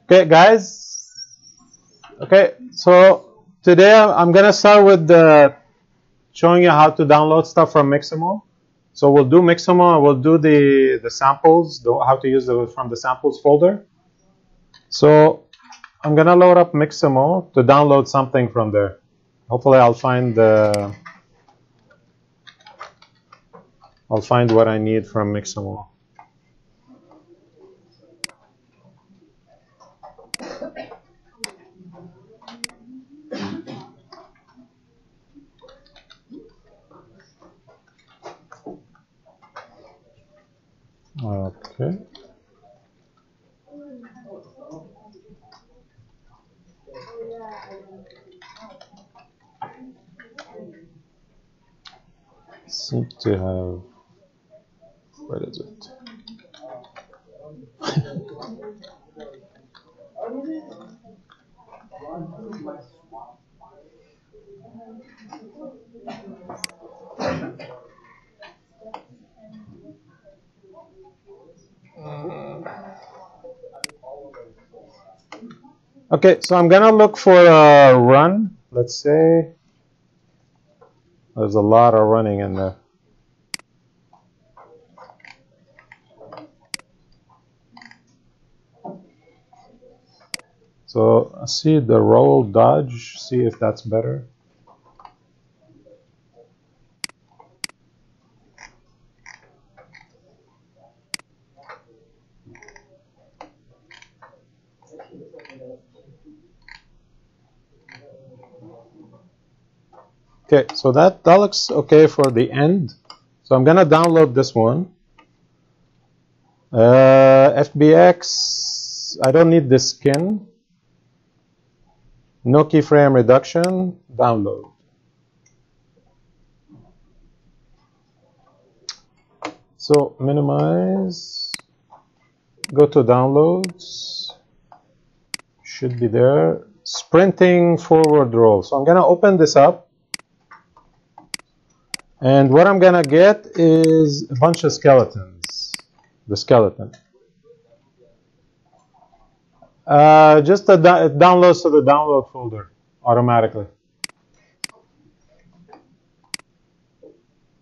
Okay, guys. Okay, so today I'm gonna start with showing you how to download stuff from Mixamo. So we'll do Mixamo and we'll do the samples, how to use it from the samples folder. So I'm gonna load up Mixamo to download something from there. Hopefully I'll find what I need from Mixamo. Okay. Seem to have, where is it? Okay, so I'm gonna look for a run. Let's say there's a lot of running in there. So I see the roll dodge, see if that's better. Okay, so that looks okay for the end. So I'm gonna download this one. FBX, I don't need the skin. No keyframe reduction, download. So minimize, go to downloads, should be there. Sprinting forward roll. So I'm gonna open this up. And what I'm gonna get is a bunch of skeletons. The skeleton. Just it downloads to the download folder automatically.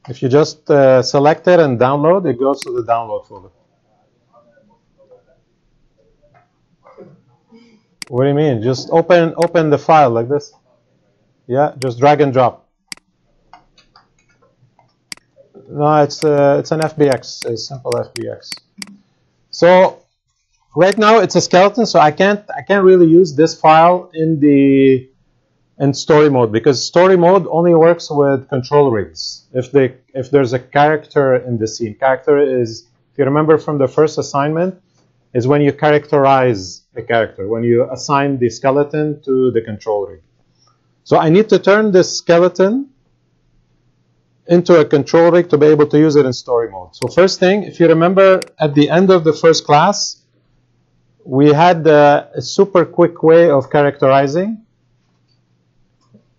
If you just select it and download, it goes to the download folder. What do you mean? Just open the file like this. Yeah, just drag and drop. No, it's an FBX, a simple FBX. So right now it's a skeleton, so I can't really use this file in story mode, because story mode only works with control rigs. If there's a character in the scene. Character is, if you remember from the first assignment, is when you characterize a character, when you assign the skeleton to the control rig. So I need to turn this skeleton into a control rig to be able to use it in story mode. So first thing, if you remember at the end of the first class, we had a super quick way of characterizing.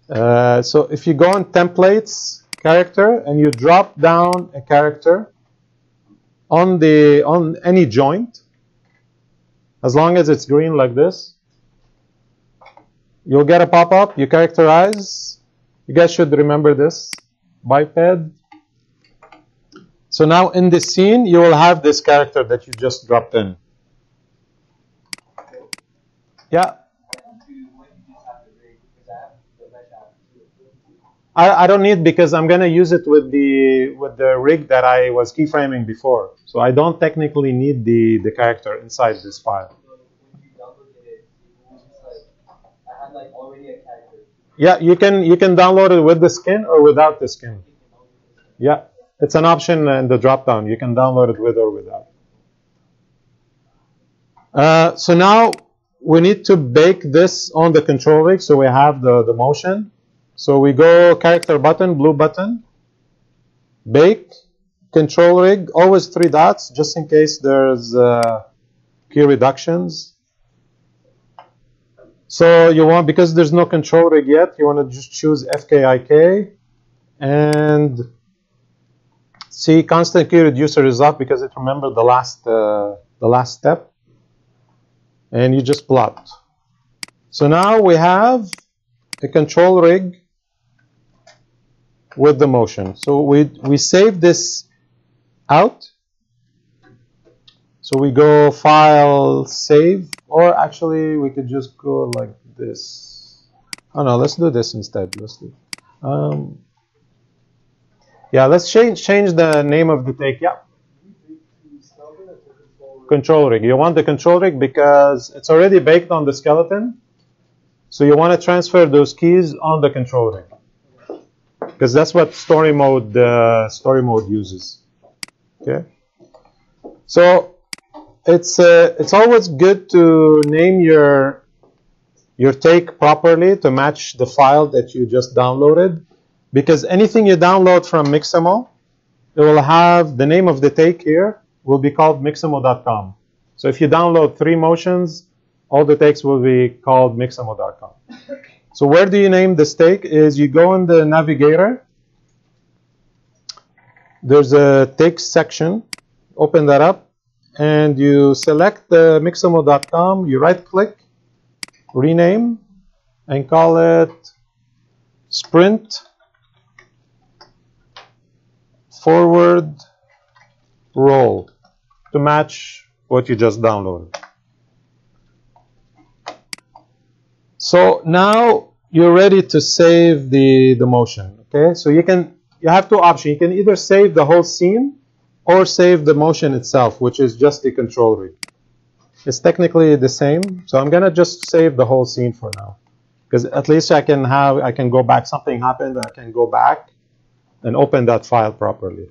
So if you go on templates, character, and you drop down a character on any joint, as long as it's green like this, you'll get a pop-up. You characterize. You guys should remember this. Biped. So now in the scene, you will have this character that you just dropped in. Yeah. I don't need, because I'm going to use it with the rig that I was keyframing before. So I don't technically need the character inside this file. Yeah, you can download it with the skin or without the skin. Yeah, it's an option in the drop-down. You can download it with or without. So now we need to bake this on the control rig. So we have the motion. So we go character button, blue button, bake, control rig, always 3 dots, just in case there's key reductions. So you want, because there's no control rig yet, you want to just choose FKIK and see constant key reducer is up because it remembered the last step. and you just plot. So now we have a control rig with the motion. So we save this out. So we go File, Save, or actually we could just go like this. Oh no, let's do this instead. Let's do. Yeah, let's change the name of the take. Yeah. Control rig. You want the control rig because it's already baked on the skeleton. So you want to transfer those keys on the control rig, because that's what story mode uses. Okay. So it's always good to name your take properly to match the file that you just downloaded, because anything you download from Mixamo, it will have the name of the take here will be called mixamo.com. So if you download 3 motions, all the takes will be called mixamo.com. So where do you name this take? Is you go in the navigator. There's a takes section. Open that up, and you select the mixamo.com. You right-click, rename, and call it sprint forward roll to match what you just downloaded. So now you're ready to save the motion. Okay, so you have 2 options. You can either save the whole scene or save the motion itself, which is just the control rig. It's technically the same, so I'm gonna just save the whole scene for now, because at least I can go back. Something happened, I can go back and open that file properly.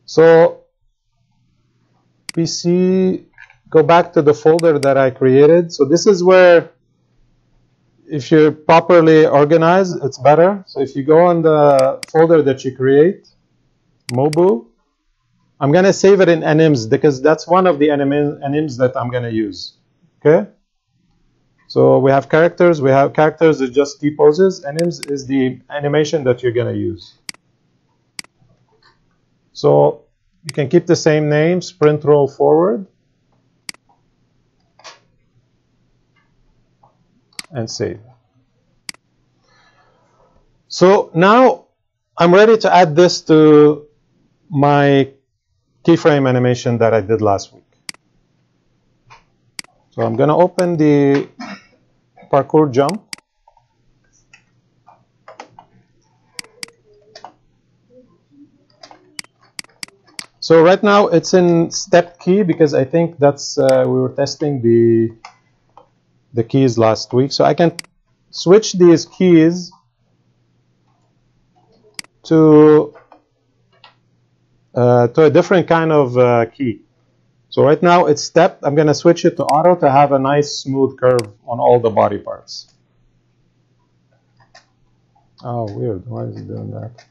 So PC, go back to the folder that I created. So this is where, if you're properly organized, it's better. So if you go on the folder that you create, Mobu, I'm going to save it in anims because that's one of the anims that I'm going to use. Okay? So we have characters. We have characters is just T poses. Anims is the animation that you're going to use. So you can keep the same name, sprint roll forward, and save. So now I'm ready to add this to my keyframe animation that I did last week. So I'm going to open the parkour jump. So right now it's in step key because I think that's we were testing the keys last week. So I can switch these keys to a different kind of key. So right now it's step. I'm going to switch it to auto to have a nice smooth curve on all the body parts. Oh, weird. Why is it doing that?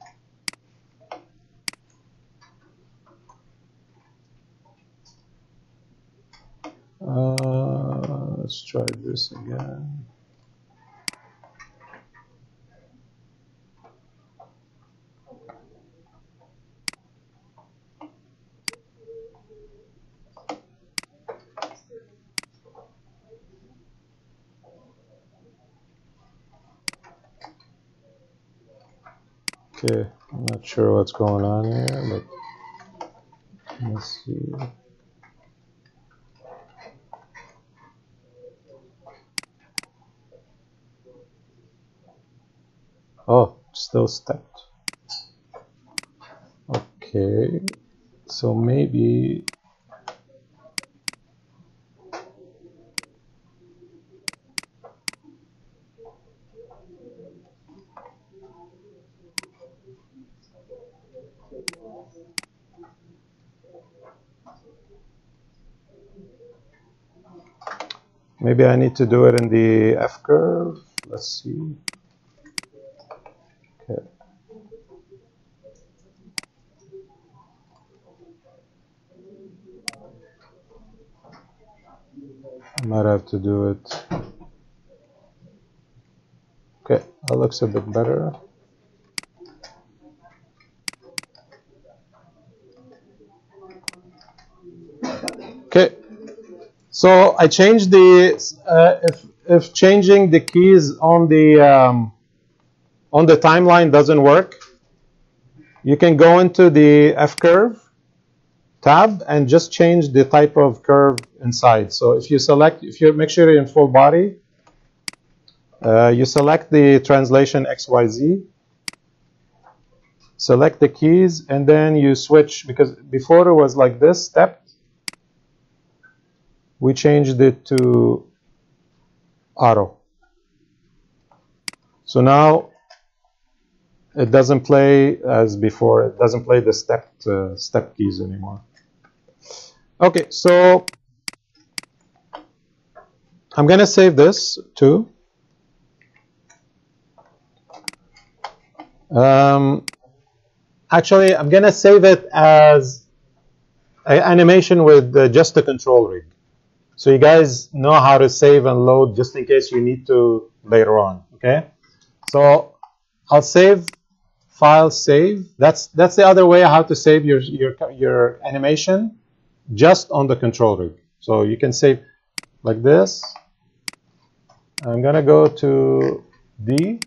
Let's try this again. Okay, I'm not sure what's going on here, but let's see. Oh, still stepped. Okay, so maybe I need to do it in the F curve. Let's see. Okay. I might have to do it. Okay, that looks a bit better. Okay, So I changed the if changing the keys on the timeline doesn't work, you can go into the F curve tab and just change the type of curve inside. So if you make sure you're in full body, you select the translation XYZ, select the keys, and then you switch, because before it was like this step. We changed it to auto. So now it doesn't play as before. It doesn't play the step keys anymore. Okay, so I'm going to save this too. Actually, I'm going to save it as an animation with just a control rig. So you guys know how to save and load just in case you need to later on, okay? So I'll save, file, save. That's the other way how to save your animation just on the control rig. So you can save like this. I'm going to go to D.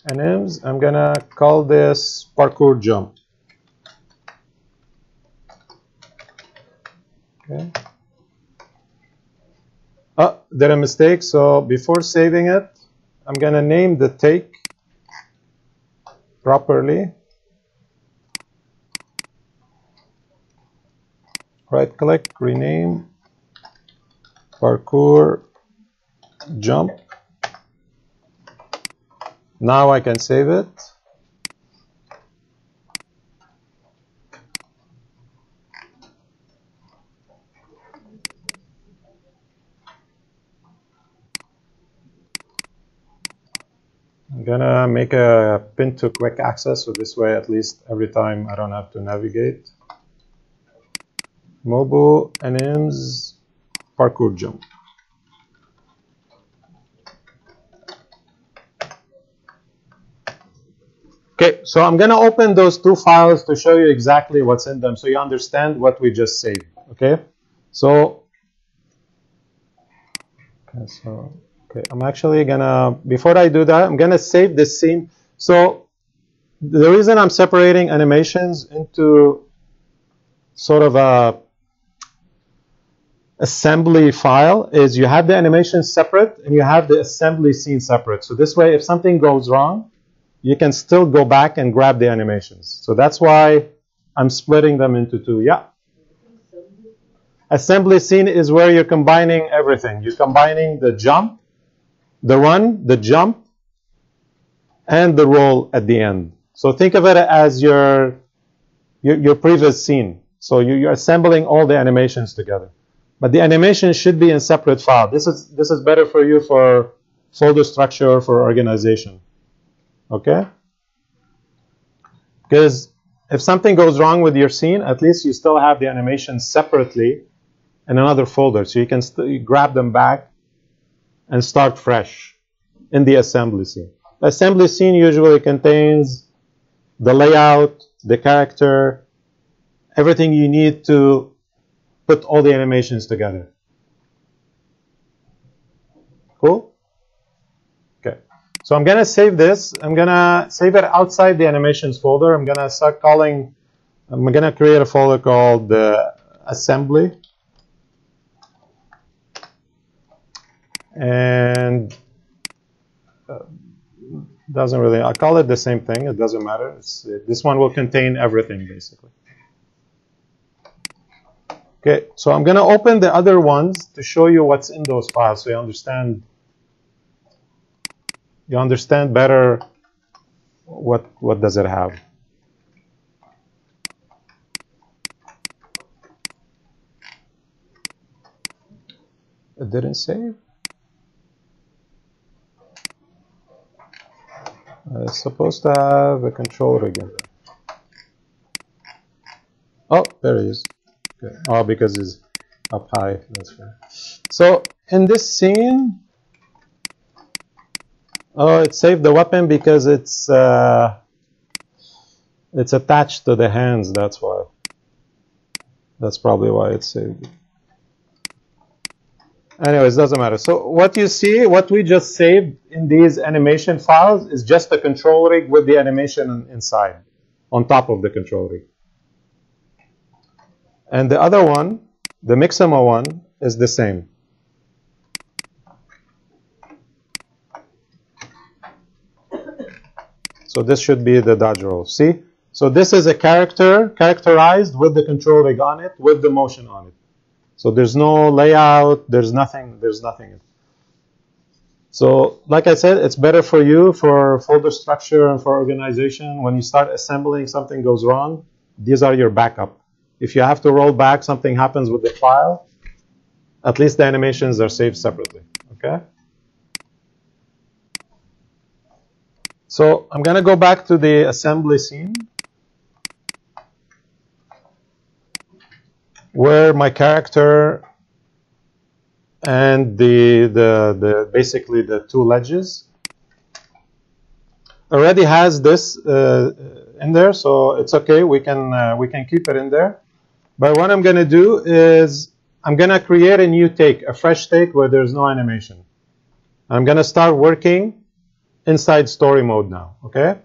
And I'm going to call this parkour jump. Okay. Oh, did a mistake. So before saving it, I'm going to name the take properly. Right click, rename, parkour jump. Now I can save it. I'm gonna make a pin to quick access, so this way at least every time I don't have to navigate. Mobile NMs parkour jump. Okay, so I'm gonna open those two files to show you exactly what's in them so you understand what we just saved. Okay, so I'm actually gonna, before I do that, I'm gonna save this scene. So the reason I'm separating animations into sort of a assembly file is you have the animation separate and you have the assembly scene separate. So this way, if something goes wrong, you can still go back and grab the animations. So that's why I'm splitting them into two. Yeah. Assembly scene is where you're combining everything. You're combining the jump, the run, the jump, and the roll at the end. So think of it as your previous scene. So you're assembling all the animations together. But the animation should be in separate file. This is better for you for folder structure, for organization. Okay? Because if something goes wrong with your scene, at least you still have the animation separately in another folder. So you can grab them back and start fresh in the assembly scene. The assembly scene usually contains the layout, the character, everything you need to put all the animations together. Cool? Okay. So I'm going to save this. I'm going to save it outside the animations folder. I'm going to create a folder called assembly. And doesn't really, I'll call it the same thing. It doesn't matter. This one will contain everything, basically. Okay, so I'm going to open the other ones to show you what's in those files so you understand better what does it have. It didn't save. It's supposed to have a controller again. Oh, there it is. Okay. Oh, because it's up high. That's fair. So in this scene, oh, it saved the weapon because it's attached to the hands. That's why. That's probably why it's saved. Anyways, doesn't matter. So what you see, what we just saved in these animation files is just the control rig with the animation inside, on top of the control rig. And the other one, the Mixamo one, is the same. So this should be the dodge roll. See? So this is a character characterized with the control rig on it, with the motion on it. So there's no layout, there's nothing. So like I said, it's better for you for folder structure and for organization. When you start assembling, something goes wrong, these are your backup. If you have to roll back, something happens with the file, at least the animations are saved separately, okay? So I'm going to go back to the assembly scene where my character and basically the two ledges already has this in there, so it's okay. We can keep it in there. But what I'm going to do is I'm going to create a new take, a fresh take where there's no animation. I'm going to start working inside story mode now, okay?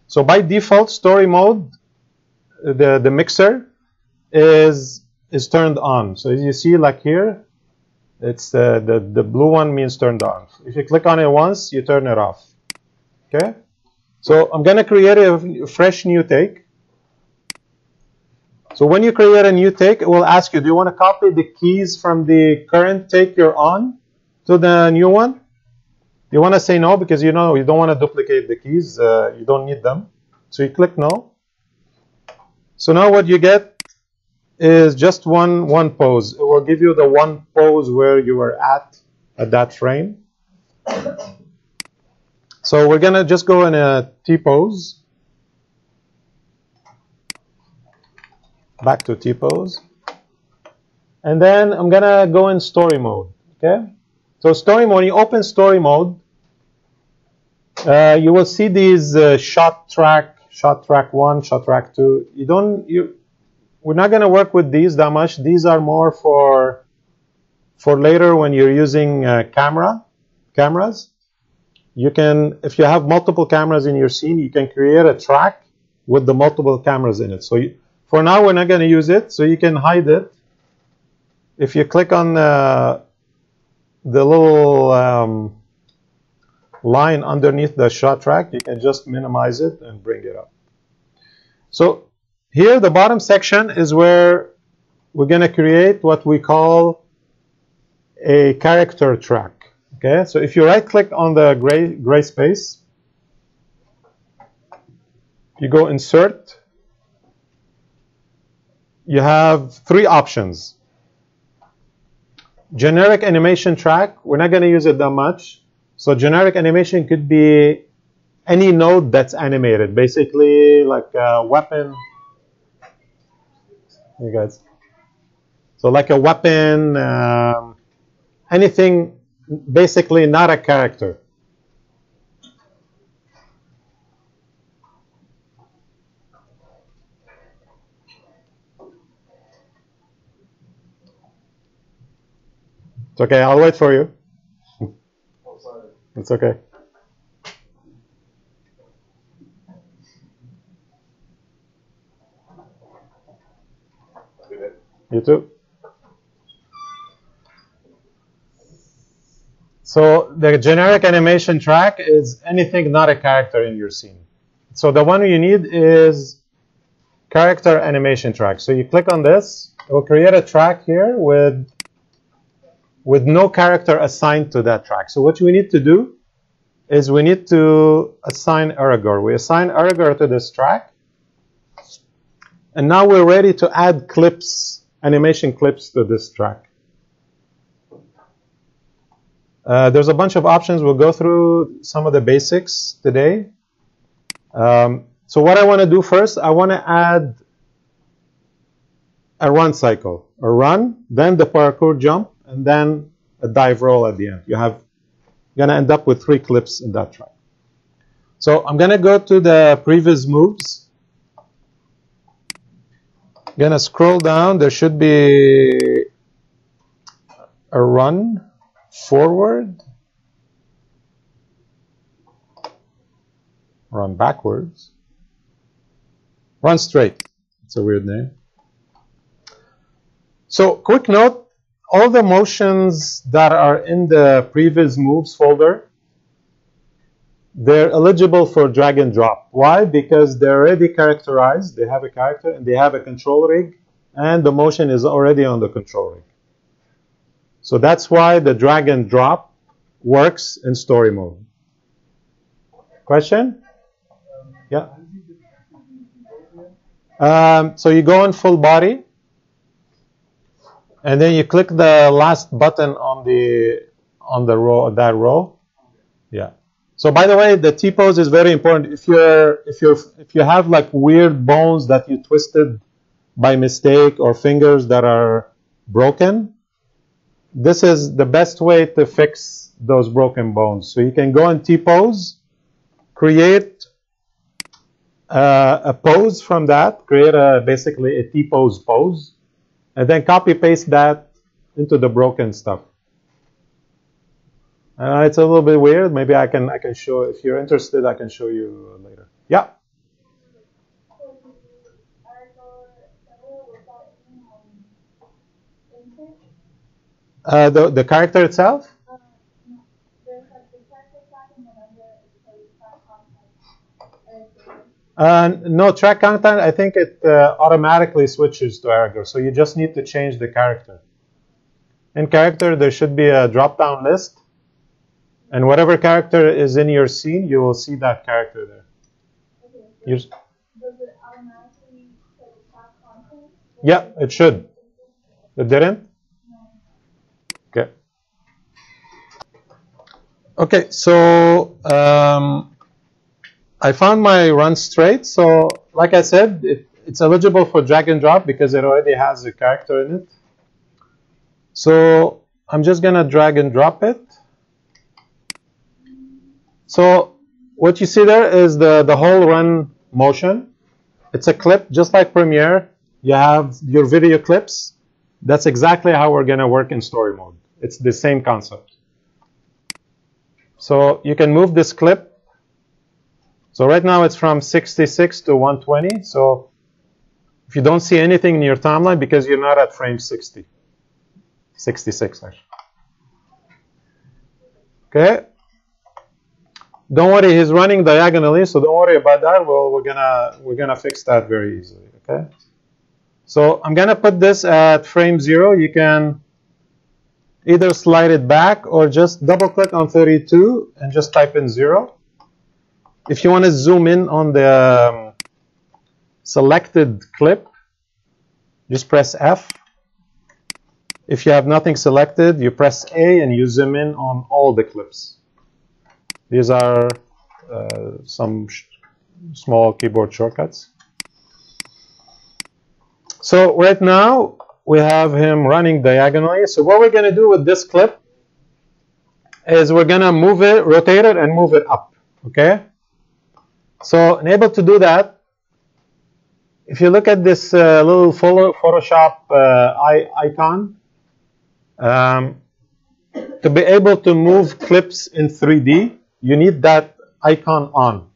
So by default, story mode, the mixer is turned on. So as you see, like here, it's the blue one means turned on. If you click on it once, you turn it off, okay? So I'm going to create a fresh new take. So when you create a new take, it will ask you, do you want to copy the keys from the current take you're on to the new one? You want to say no because you know you don't want to duplicate the keys. You don't need them. So you click no. So now what you get is just one pose. It will give you the one pose where you were at that frame. So we're going to just go in a T pose. Back to T pose. And then I'm going to go in story mode. Okay? So story mode, when you open story mode, you will see these shot track 1, shot track 2. We're not going to work with these that much. These are more for later when you're using cameras. You can, if you have multiple cameras in your scene, you can create a track with the multiple cameras in it. So for now, we're not going to use it, so you can hide it. If you click on the little line underneath the shot track, you can just minimize it and bring it up. So here, the bottom section is where we're going to create what we call a character track. Okay, so if you right-click on the gray space, you go Insert. You have 3 options. Generic animation track, we're not going to use it that much. So generic animation could be any node that's animated, basically like a weapon. You guys. So like a weapon, anything basically not a character. It's okay, I'll wait for you. Oh, sorry. It's okay. You too. So the generic animation track is anything not a character in your scene. So the one you need is character animation track. So you click on this, it will create a track here with no character assigned to that track. So what we need to do is we need to assign Aragor. We assign Aragor to this track. And now we're ready to add clips, animation clips to this track. There's a bunch of options. We'll go through some of the basics today. So what I want to do first, I want to add a run cycle. A run, then the parkour jump, and then a dive roll at the end. You're going to end up with 3 clips in that track. So I'm going to go to the previous moves. Gonna scroll down. There should be a run forward, run backwards, run straight. It's a weird name. So quick note, all the motions that are in the previous moves folder, they're eligible for drag and drop. Why? Because they're already characterized. They have a character and they have a control rig, and the motion is already on the control rig. So that's why the drag and drop works in story mode. Question? Yeah. So you go in full body, and then you click the last button on the row, that row. Yeah. So by the way, the T-pose is very important. If you have like weird bones that you twisted by mistake or fingers that are broken, this is the best way to fix those broken bones. So you can go in T-pose, create a pose from that, create basically a T-pose pose, and then copy paste that into the broken stuff. It's a little bit weird. Maybe I can show, if you're interested, I can show you later. Yeah. The character itself? No, track content, I think it automatically switches to Aragorn. So you just need to change the character. In character, there should be a drop-down list. And whatever character is in your scene, you will see that character there. Okay, so does it automatically say track content? Yeah, it should. It didn't? No. Okay. Okay, so I found my run straight. So like I said, it's eligible for drag and drop because it already has a character in it. So I'm just going to drag and drop it. So what you see there is the whole run motion. It's a clip, just like Premiere. You have your video clips. That's exactly how we're going to work in story mode. It's the same concept. So you can move this clip. So right now it's from 66 to 120. So if you don't see anything in your timeline, because you're not at frame 60. 66 actually. Okay. Don't worry, he's running diagonally, so don't worry about that. Well, we're gonna fix that very easily. Okay. So I'm gonna put this at frame 0. You can either slide it back or just double click on 32 and just type in 0. If you want to zoom in on the selected clip, just press F. If you have nothing selected, you press A and you zoom in on all the clips. These are some small keyboard shortcuts. So right now, we have him running diagonally. So what we're going to do with this clip is we're going to move it, rotate it, and move it up. Okay? So in able to do that, if you look at this little Photoshop icon, to be able to move clips in 3D, you need that icon on.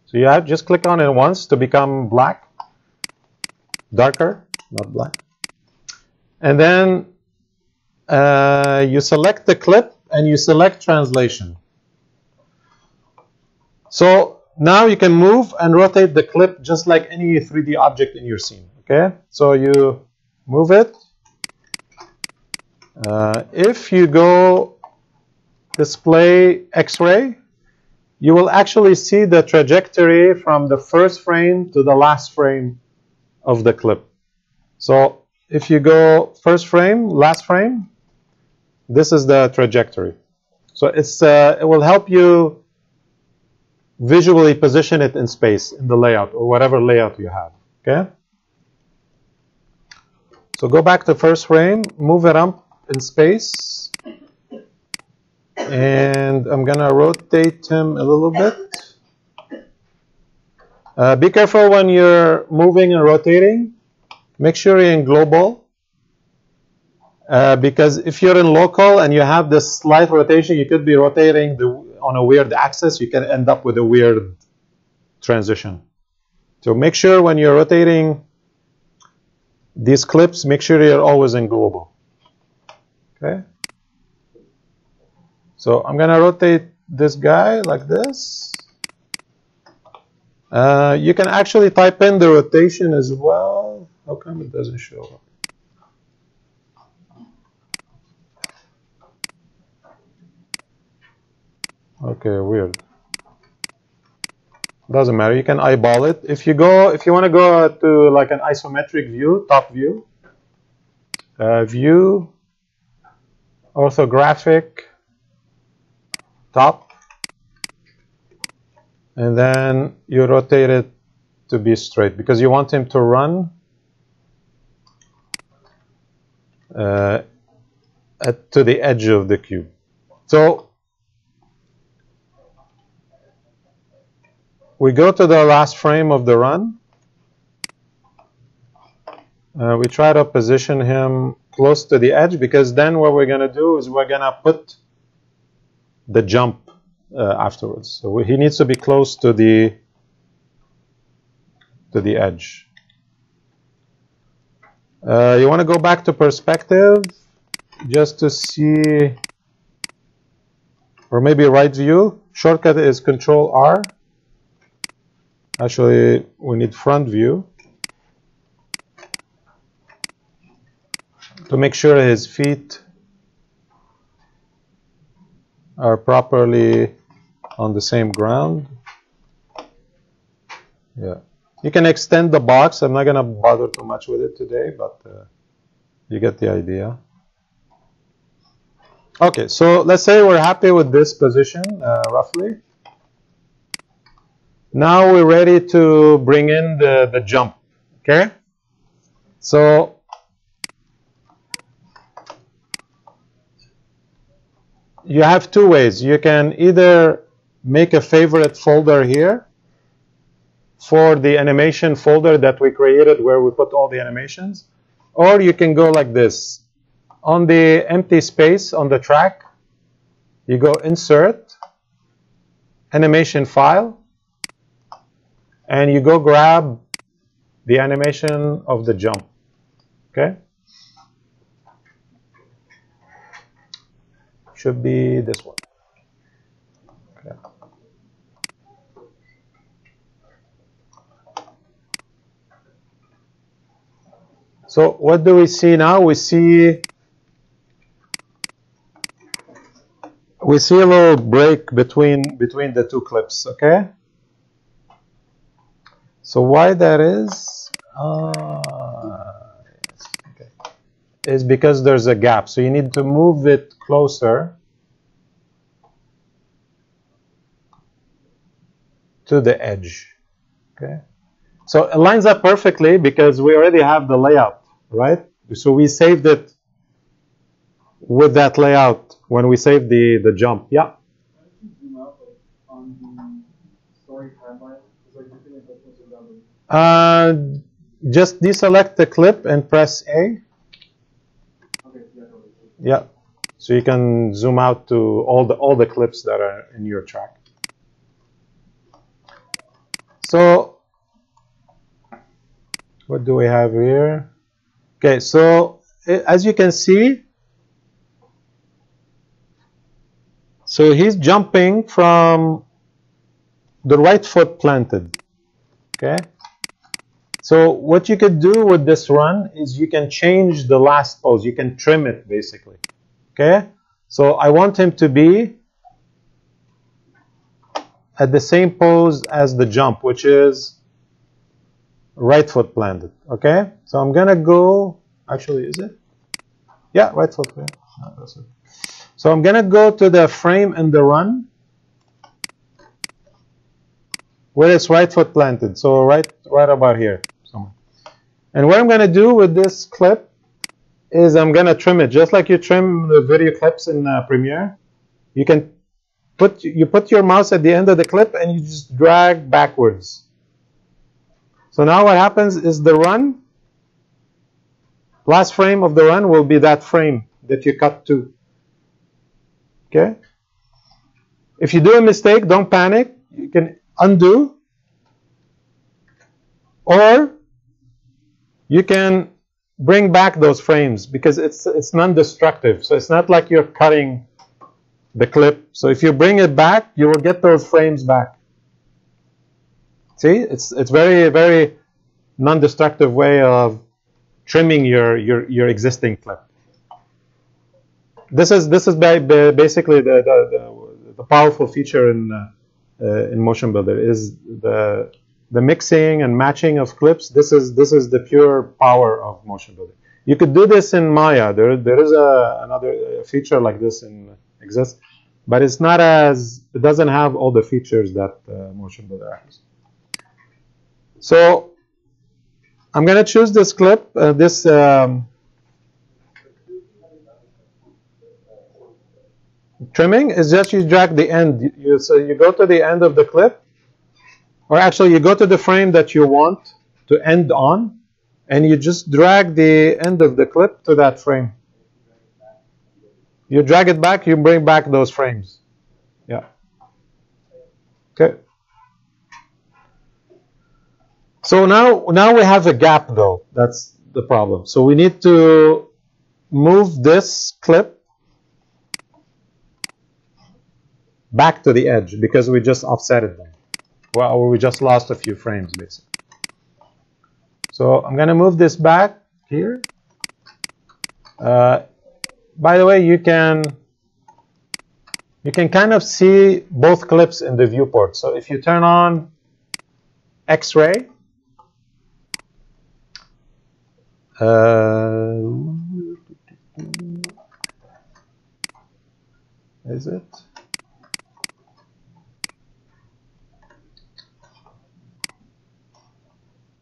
So you have just click on it once to become black, darker, not black. And then you select the clip and you select translation. So now you can move and rotate the clip just like any 3D object in your scene. Okay, so you move it. If you go display X-ray, you will actually see the trajectory from the first frame to the last frame of the clip. So if you go first frame, last frame, this is the trajectory. So it will help you visually position it in space, in the layout, or whatever layout you have. Okay? So go back to first frame, move it up in space. And I'm going to rotate him a little bit. Be careful when you're moving and rotating. make sure you're in global, because if you're in local and you have this slight rotation, you could be rotating on a weird axis. You can end up with a weird transition. So make sure when you're rotating these clips, make sure you're always in global. Okay. So I'm going to rotate this guy like this. You can actually type in the rotation as well. How come it doesn't show up? Okay, weird. Doesn't matter. You can eyeball it. If you want to go to like an isometric view, top view, view, orthographic, top, and then you rotate it to be straight because you want him to run to the edge of the cube. So we go to the last frame of the run. We try to position him close to the edge because then what we're going to do is we're going to put the jump afterwards. So he needs to be close to the edge. You want to go back to perspective just to see, or maybe right view. Shortcut is Control R. Actually, we need front view to make sure his feet are properly on the same ground. Yeah. You can extend the box. I'm not going to bother too much with it today, but you get the idea. Okay, so let's say we're happy with this position, roughly. Now we're ready to bring in the jump, okay? So you have two ways. You can either make a favorite folder here for the animation folder that we created where we put all the animations, or you can go like this. On the empty space on the track, you go Insert, Animation File, and you go grab the animation of the jump, okay? Should be this one. Okay. So what do we see now? We see a little break between the two clips, okay? So why that is? Yes, okay. Is because there's a gap. So you need to move it closer to the edge. Okay. So it lines up perfectly because we already have the layout, right? So we saved it with that layout when we saved the jump. Yeah. Why don't you zoom out on the story timeline? It's like you're thinking about what's Just deselect the clip and press A. Okay, yeah, totally. Yeah. So you can zoom out to all the clips that are in your track. So what do we have here? Okay, so as you can see, so he's jumping from the right foot planted. Okay. So what you could do with this run is you can change the last pose. You can trim it basically. Okay. So I want him to be at the same pose as the jump, which is right foot planted. Okay. So I'm gonna go. Actually, is it? Yeah, right foot. Yeah. No, that's it. So I'm gonna go to the frame in the run where it's right foot planted. So right about here. And what I'm going to do with this clip is I'm going to trim it just like you trim the video clips in Premiere. You can put your mouse at the end of the clip and you just drag backwards. So now what happens is the run last frame of the run will be that frame that you cut to. Okay? If you do a mistake, don't panic. You can undo, or you can bring back those frames because it's non-destructive. So it's not like you're cutting the clip. So if you bring it back, you will get those frames back. See, it's very, very non-destructive way of trimming your existing clip. This is basically the powerful feature in Motionbuilder is the mixing and matching of clips. This is the pure power of Motionbuilder. You could do this in Maya. There is another feature like this exists, but it's not it doesn't have all the features that Motionbuilder has. So I'm going to choose this clip, trimming is just you drag the end. So you go to the end of the clip, or actually you go to the frame that you want to end on, and you just drag the end of the clip to that frame. You drag it back, you bring back those frames. Yeah. Okay. So now we have a gap though. That's the problem. So we need to move this clip back to the edge because we just offset it then. Well, we just lost a few frames basically. So I'm going to move this back here. By the way, you can kind of see both clips in the viewport. So if you turn on X-ray, is it?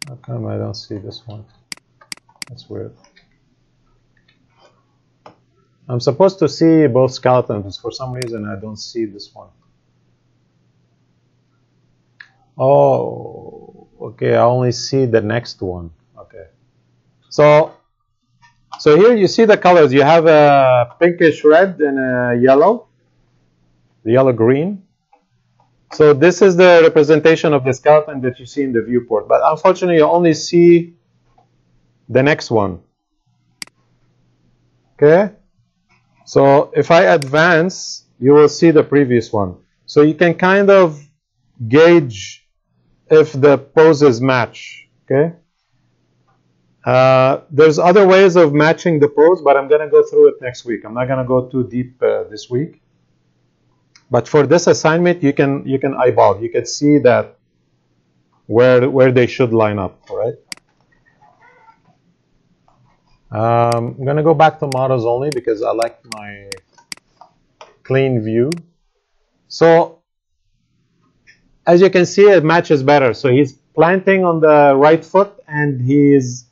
How come I don't see this one? That's weird. I'm supposed to see both skeletons. For some reason, I don't see this one. Oh, okay. I only see the next one. Okay. So here you see the colors. You have a pinkish red and a yellow, the yellow green. So this is the representation of the skeleton that you see in the viewport. But unfortunately, you only see the next one. Okay? So if I advance, you will see the previous one. So you can kind of gauge if the poses match. Okay? There's other ways of matching the pose, but I'm going to go through it next week. I'm not going to go too deep this week. But for this assignment, you can eyeball. You can see that where they should line up. All right. I'm going to go back to models only because I like my clean view. So as you can see, it matches better. So he's planting on the right foot and he's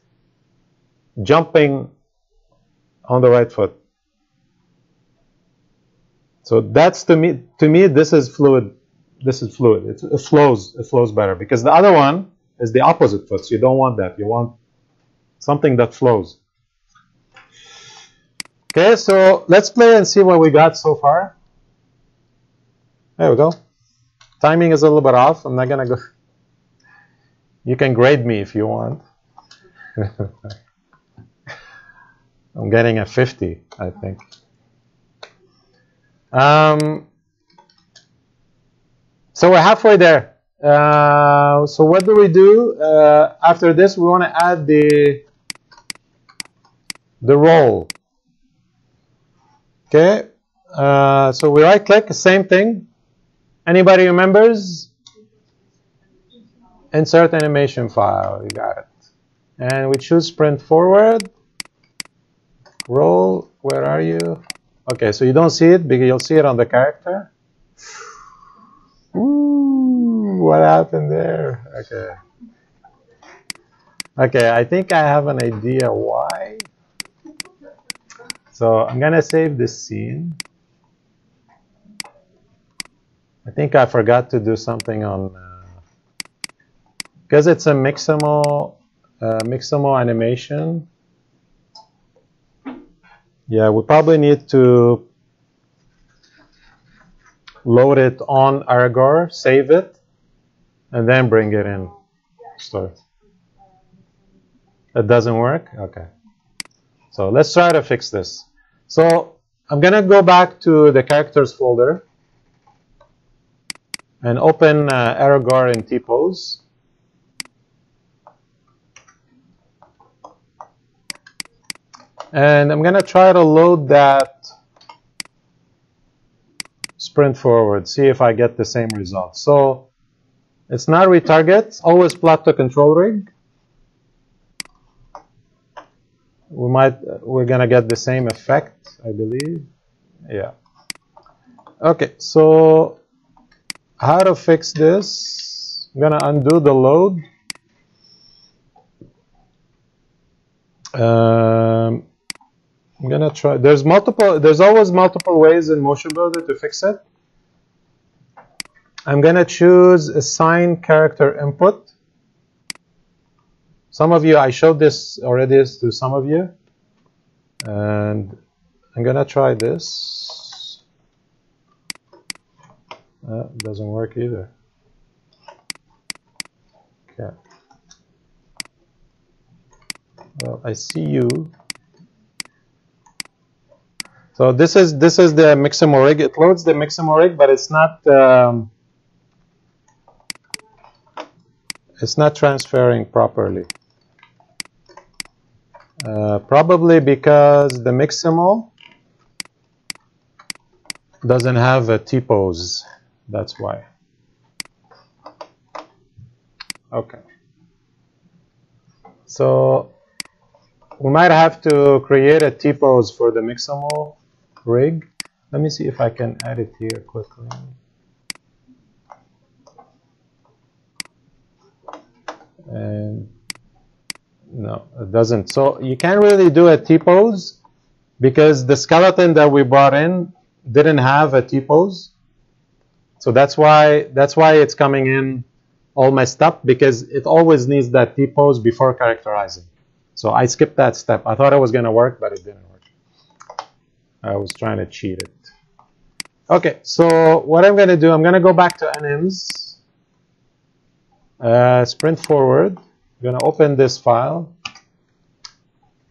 jumping on the right foot. So that's to me this is fluid. This is fluid. It flows better because the other one is the opposite foot. So you don't want that. You want something that flows. Okay, so let's play and see what we got so far. There we go. Timing is a little bit off. I'm not gonna go. You can grade me if you want. I'm getting a 50, I think. So we're halfway there. So what do we do? After this, we want to add the roll. Okay. So we right click, same thing. Anybody remembers? Insert animation file. You got it. And we choose sprint forward. Roll. Where are you? Okay, so you don't see it because you'll see it on the character. Ooh, what happened there? Okay. Okay, I think I have an idea why. So I'm going to save this scene. I think I forgot to do something on... because it's a mixamo animation. Yeah, we probably need to load it on Aragor, save it, and then bring it in. Story. It doesn't work? Okay. So let's try to fix this. So I'm going to go back to the characters folder and open Aragor in T-pose. And I'm going to try to load that sprint forward, see if I get the same result. So it's not retarget, it's always plot to control rig. We're going to get the same effect, I believe. Yeah. Okay, so how to fix this? I'm going to undo the load. I'm going to try. There's always multiple ways in Motionbuilder to fix it. I'm going to choose assign character input. Some of you, I showed this already to some of you. And I'm going to try this. Doesn't work either. Okay. Well, I see you. So this is the Mixamo rig. It loads the Mixamo rig, but it's not transferring properly. Probably because the Mixamo doesn't have a T-pose. That's why. Okay. So we might have to create a T-pose for the Mixamo rig. Let me see if I can add it here quickly. And no, it doesn't. So you can't really do a T-pose because the skeleton that we brought in didn't have a T-pose. So that's why it's coming in all messed up, because it always needs that T-pose before characterizing. So I skipped that step. I thought it was going to work, but it didn't work. I was trying to cheat it. Okay, so what I'm going to do, I'm going to go back to NIMS, sprint forward. I'm going to open this file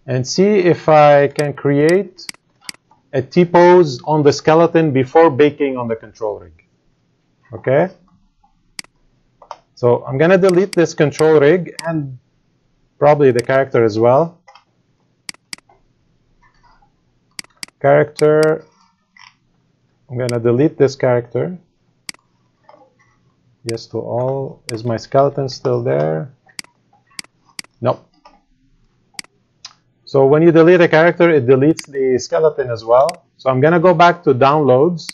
and see if I can create a T-pose on the skeleton before baking on the control rig. Okay? So I'm going to delete this control rig and probably the character as well. Character, I'm going to delete this character. Yes to all. Is my skeleton still there? Nope. So when you delete a character, it deletes the skeleton as well. So I'm going to go back to downloads,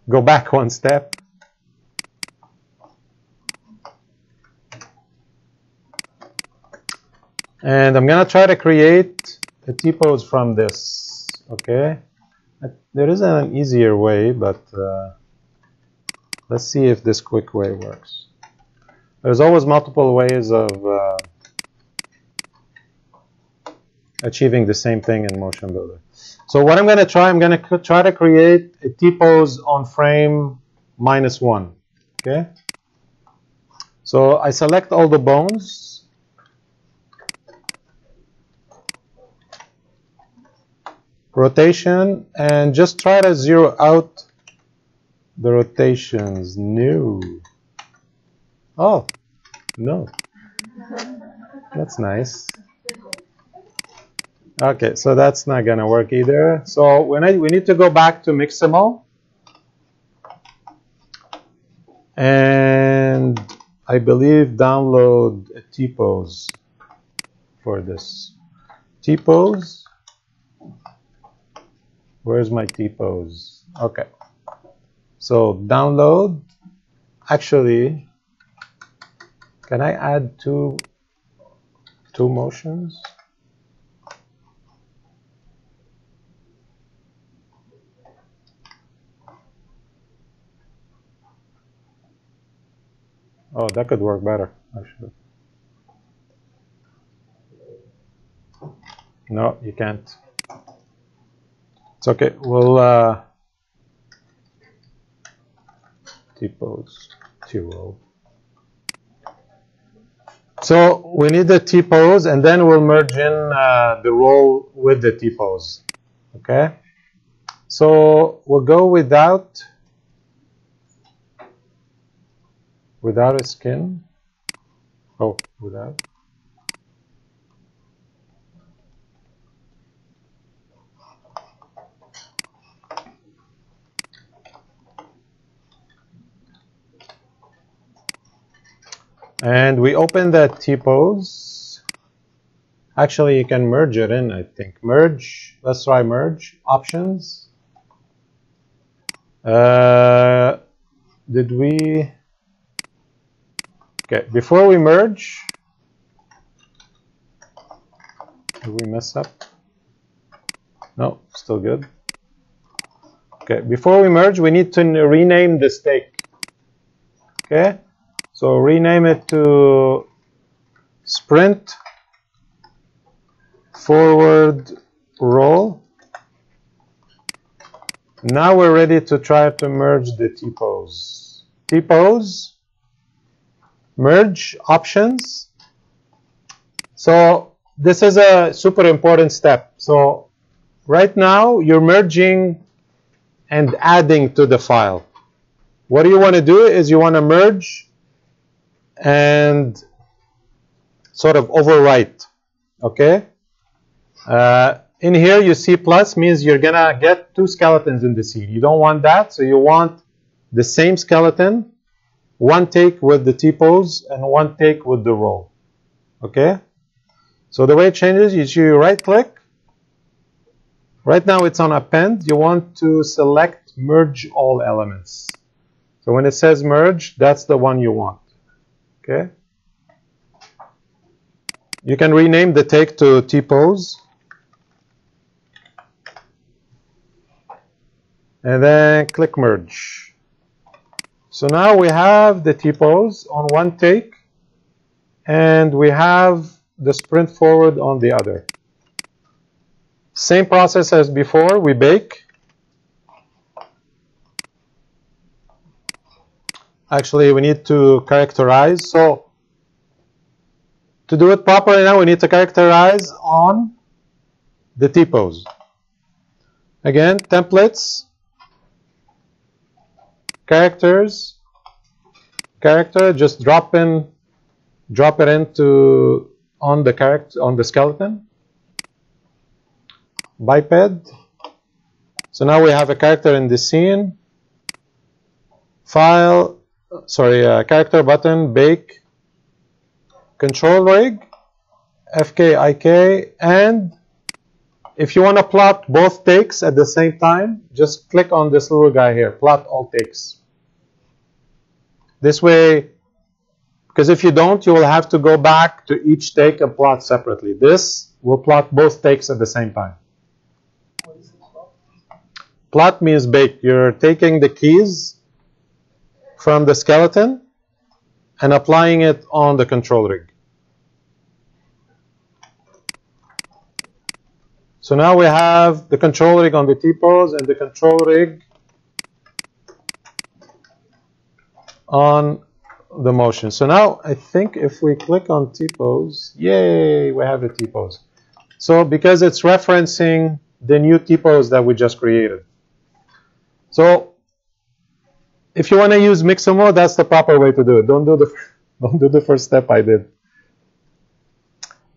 go back one step. And I'm going to try to create a T-pose from this. Okay, there isn't an easier way, but let's see if this quick way works. There's always multiple ways of achieving the same thing in Motionbuilder. So what I'm going to try, I'm going to try to create a T-pose on frame -1. Okay. So I select all the bones. Rotation, and just try to zero out the rotations. No. Oh, no. That's nice. Okay, so that's not going to work either. So we need to go back to Mixamo. And I believe download a T-pose for this. T-pose. Where's my T-pose? Okay. So download. Actually, can I add two motions? Oh, that could work better, actually. No, you can't. It's okay. We'll T-pose, T-roll. So we need the T-pose, and then we'll merge in the roll with the T-pose. Okay? So we'll go without a skin. Oh, without. And we open that T-pose. Actually, you can merge it in, I think. Merge. Let's try merge. Options. Did we? Okay, before we merge, did we mess up? No, still good. Okay, before we merge, we need to rename the stake. Okay, so rename it to sprint forward roll. Now we're ready to try to merge the T-pose. T-pose, merge, options. So this is a super important step. So right now you're merging and adding to the file. What you want to do is you want to merge and sort of overwrite. Okay? In here you see plus means you're gonna get two skeletons in the scene. You don't want that, so you want the same skeleton, one take with the T-pose and one take with the roll. Okay? So the way it changes is you right click. Right now it's on append. You want to select merge all elements. So when it says merge, that's the one you want. Okay? You can rename the take to T-pose. And then click merge. So now we have the T-pose on one take, and we have the sprint forward on the other. Same process as before, we bake. Actually, we need to characterize. So to do it properly now, we need to characterize on the T-pose. Again, templates. Characters, character, just drop it into on the skeleton. Biped. So now we have a character in the scene. Character button, bake, control rig, FK, and if you want to plot both takes at the same time, just click on this little guy here, plot all takes. This way, because if you don't, you will have to go back to each take and plot separately. This will plot both takes at the same time. What is it called? Plot means bake. You're taking the keys from the skeleton and applying it on the control rig. So now we have the control rig on the T-pose and the control rig on the motion. So now I think if we click on T-pose, yay, we have the T-pose. So because it's referencing the new T-pose that we just created. So if you want to use Mixamo, that's the proper way to do it. Don't do the first step I did.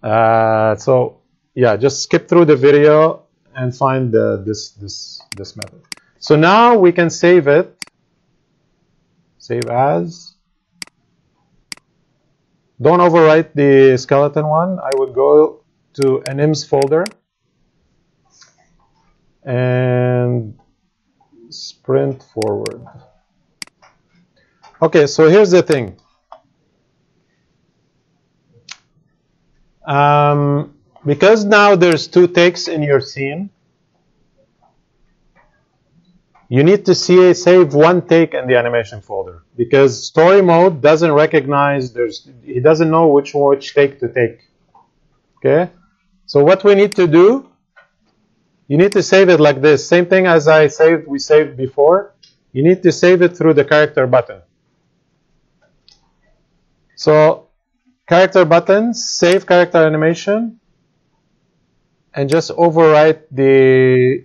So yeah, just skip through the video and find this method. So now we can save it. Save as. Don't overwrite the skeleton one. I would go to an IMS folder and sprint forward. Okay, so here's the thing. Because now there's two takes in your scene, you need to save one take in the animation folder, because story mode doesn't recognize, he doesn't know which take to take. Okay, so what we need to do, you need to save it like this. Same thing as we saved before. You need to save it through the character button. So character button, save character animation, and just overwrite the...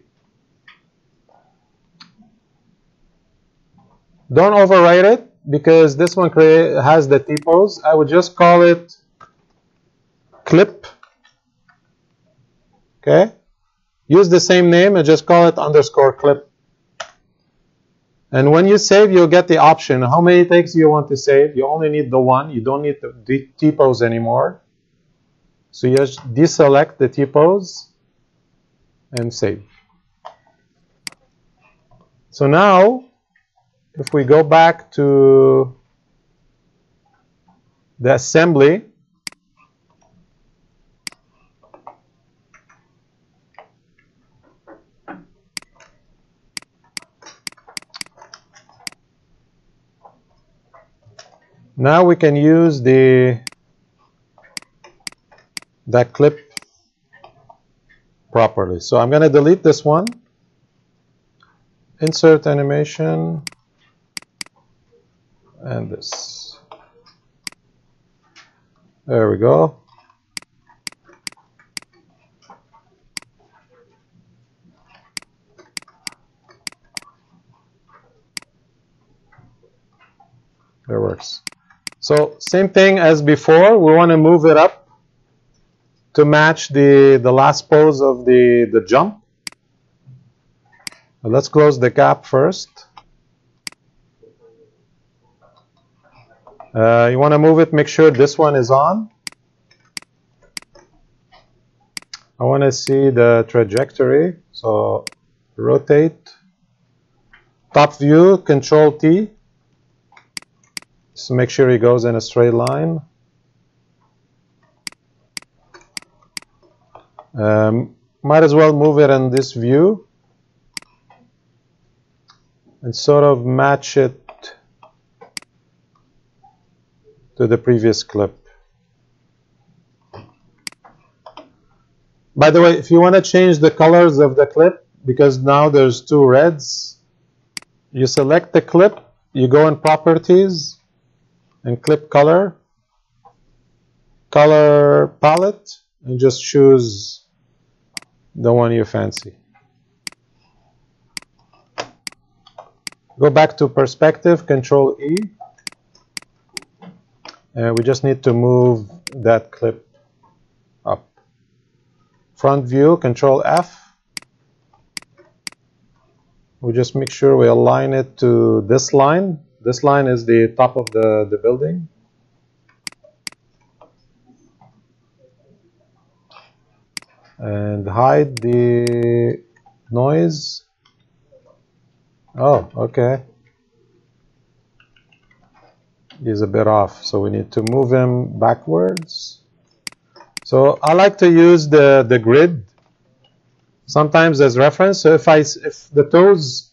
Don't overwrite it because this one has the T-pose. I would just call it clip. Okay? Use the same name and just call it _clip. And when you save, you'll get the option. How many takes do you want to save? You only need the one. You don't need the T-pose anymore. So you just deselect the T-pose and save. So now, if we go back to the assembly, now we can use that clip properly. So I'm going to delete this one. Insert animation. And this. There we go. That works. So same thing as before. We want to move it up to match the last pose of the jump. But let's close the gap first. You want to move it, make sure this one is on. I want to see the trajectory. So rotate. Top view, Control T. So make sure he goes in a straight line. Might as well move it in this view and sort of match it to the previous clip. By the way, if you want to change the colors of the clip, because now there's two reds, you select the clip, you go in Properties, and Clip Color, Color Palette, and just choose the one you fancy. Go back to Perspective, Control E. We just need to move that clip up. Front view, Control F. We just make sure we align it to this line. This line is the top of the building. And hide the noise. Oh, okay. He's a bit off, so we need to move him backwards. So I like to use the grid sometimes as reference. So if the toes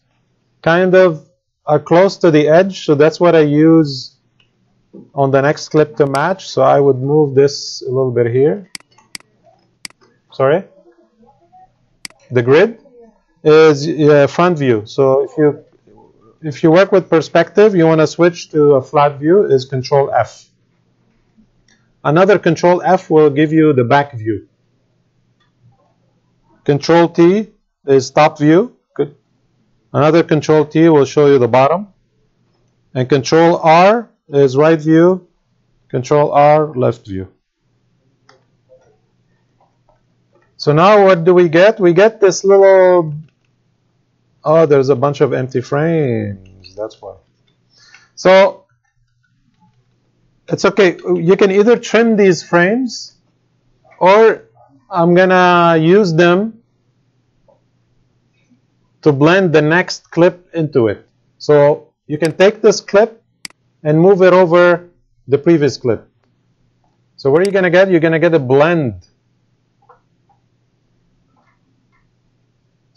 kind of are close to the edge, so that's what I use on the next clip to match. So I would move this a little bit here. Sorry? The grid is front view. So if you work with perspective, you want to switch to a flat view, is Control F. Another Control F will give you the back view. Control T is top view. Good. Another Control T will show you the bottom. And Control R is right view. Control R, left view. So now what do we get? We get this little... Oh, there's a bunch of empty frames. That's why. So it's okay. You can either trim these frames, or I'm gonna use them to blend the next clip into it. So you can take this clip and move it over the previous clip. So what are you gonna get? You're gonna get a blend.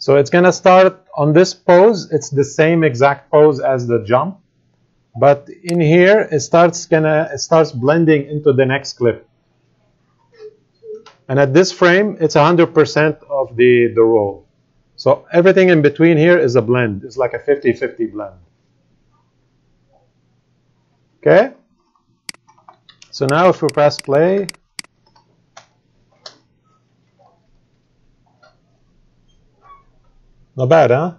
So it's going to start on this pose. It's the same exact pose as the jump. But in here, it starts blending into the next clip. And at this frame, it's 100% of the roll. So everything in between here is a blend. It's like a 50-50 blend. Okay? So now if we press play, not bad, huh?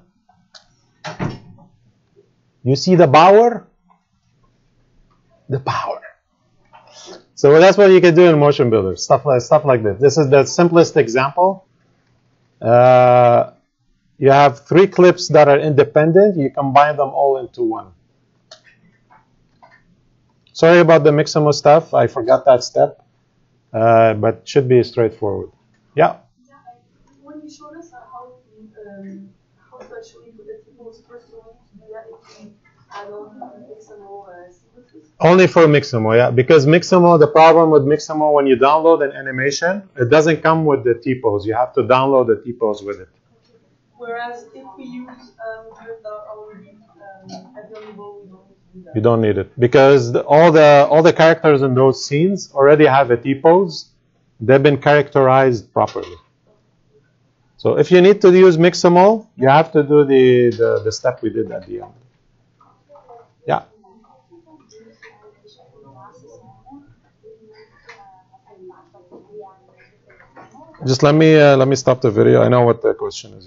You see the power? The power. So that's what you can do in Motionbuilder, stuff like this. This is the simplest example. You have 3 clips that are independent. You combine them all into one. Sorry about the Mixamo stuff. I forgot that step, but should be straightforward. Yeah. When you showed us how to actually put the tables first, you need to do that if we add on Mixamo sequences? Only for Mixamo, yeah. Because Mixamo, the problem with Mixamo, when you download an animation, it doesn't come with the T-pose. You have to download the T-pose with it. Whereas if we use videos that are already available, we don't need to do that. You don't need it because all the characters in those scenes already have a T-pose. They've been characterized properly. So if you need to use Mixamo, you have to do the step we did at the end. Yeah. Just let me stop the video. I know what the question is.